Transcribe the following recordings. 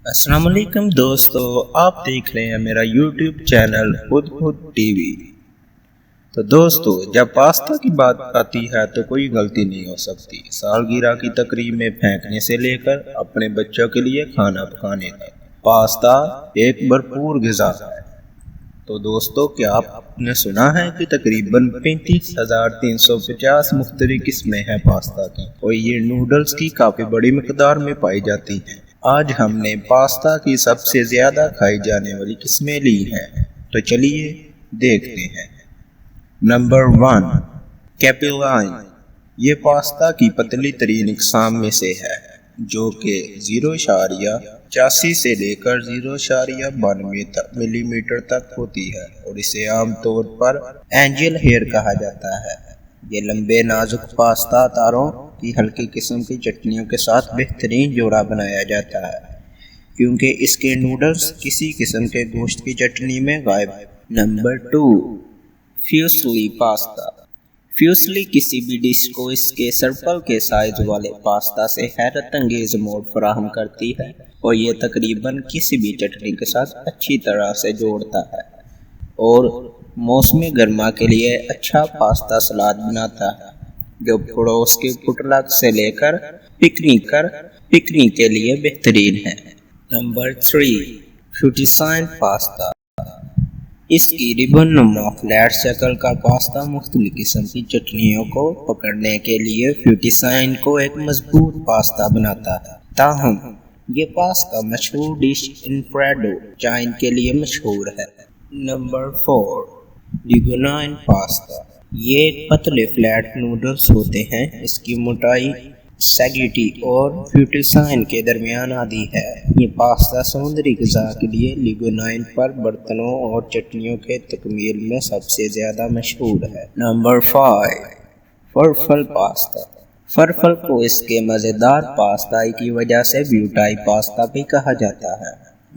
السلام علیکم دوستو، آپ دیکھ رہے ہیں میرا یوٹیوب چینل خود خود ٹی وی۔ تو دوستو، جب پاستا کی بات آتی ہے تو کوئی غلطی نہیں ہو سکتی۔ سالگرہ کی تقریب میں پھینکنے سے لے کر اپنے بچوں کے لیے کھانا پکانے تک، پاستا ایک بھرپور غذا ہے۔ تو دوستو، کیا آپ نے سنا ہے کہ تقریباً 35,350 مختلف قسمیں ہیں پاستا کی، اور یہ نوڈلز کی کافی بڑی مقدار میں پائی جاتی ہیں۔ آج ہم نے پاستا کی سب سے زیادہ کھائی جانے والی قسمیں لی ہیں، تو چلیے دیکھتے ہیں۔ نمبر 1، کیپیلائن۔ یہ پاستا کی پتلی ترین اقسام میں سے ہے، جو کہ 0.85 سے لے کر 0.92 ملی میٹر تک ہوتی ہے، اور اسے عام طور پر اینجل ہیئر کہا جاتا ہے۔ یہ لمبے نازک پاستا تاروں کی ہلکی قسم کی چٹنیوں کے ساتھ بہترین جوڑا بنایا جاتا ہے، کیونکہ اس کے نوڈلز کسی قسم کے گوشت کی چٹنی میں غائب ہیں۔ Number 2، فیوسلی pasta. فیوسلی کسی بھی ڈش کو اس کے سرپل کے سائز والے پاستا سے حیرت انگیز موڑ فراہم کرتی ہے، اور یہ تقریباً کسی بھی چٹنی کے ساتھ اچھی طرح سے جوڑتا ہے، اور موسم گرما کے لیے اچھا پاستا سلاد بناتا ہے، جو پڑوس کے پٹلک سے لے کر پکنک کے لیے بہترین ہے۔ Number 3، فیوٹیسائن pasta. اس کی ربن نما فلیٹ شکل کا پاستا مختلف قسم کی چٹنیوں کو پکڑنے کے لیے فیوٹیسائن کو ایک مضبوط پاستا بناتا ہے۔ تاہم یہ پاستا مشہور ڈش الفریڈو چائن کے لیے مشہور ہے۔ Number 4، linguine pasta. یہ ایک پتلے فلیٹ نوڈلز ہوتے ہیں۔ اس کی موٹائی اسپاگیٹی اور فیوٹیسائن کے درمیان آتی ہے۔ یہ پاستا سمندری غذا کے لیے لینگوائن پر برتنوں اور چٹنیوں کے تکمیل میں سب سے زیادہ مشہور ہے۔ Number 5، فرفل pasta. فرفل کو اس کے مزیدار پاستائی کی وجہ سے بیوٹائی پاستا بھی کہا جاتا ہے۔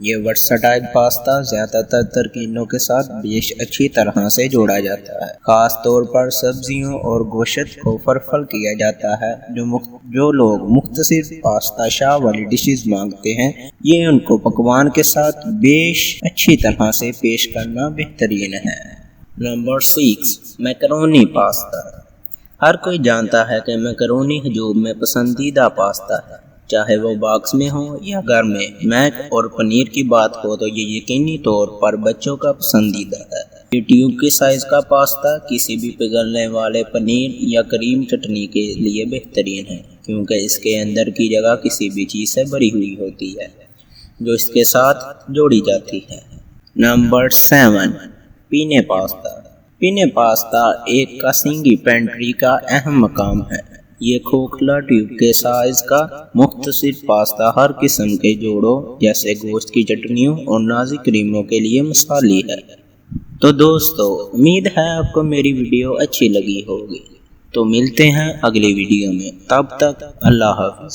یہ ورسٹائل پاستا زیادہ تر ترکیبوں کے ساتھ بیش اچھی طرح سے جوڑا جاتا ہے۔ خاص طور پر سبزیوں اور گوشت کو فرفل کیا جاتا ہے۔ جو لوگ مختصر پاستا شاہ والی ڈشز مانگتے ہیں، یہ ان کو پکوان کے ساتھ بیش اچھی طرح سے پیش کرنا بہترین ہے۔ Number 6، macaroni pasta. ہر کوئی جانتا ہے کہ میکرونی ہجوم میں پسندیدہ پاستا ہے، چاہے وہ باکس میں ہو یا گھر میں۔ میک اور پنیر کی بات ہو تو یہ یقینی طور پر بچوں کا پسندیدہ ہے۔ یہ ٹیوب کے سائز کا پاستا کسی بھی پگھلنے والے پنیر یا کریم چٹنی کے لیے بہترین ہے، کیونکہ اس کے اندر کی جگہ کسی بھی چیز سے بھری ہوئی ہوتی ہے جو اس کے ساتھ جوڑی جاتی ہے۔ نمبر 7، پینے پاستا۔ پینے پاستا ایک کاسنگی پینٹری کا اہم مقام ہے۔ یہ کھوکھلا ٹیوب کے سائز کا مختصر پاستا ہر قسم کے جوڑوں جیسے گوشت کی چٹنیوں اور نازک کریموں کے لیے مثالی ہے۔ تو دوستو، امید ہے آپ کو میری ویڈیو اچھی لگی ہوگی۔ تو ملتے ہیں اگلی ویڈیو میں، تب تک اللہ حافظ۔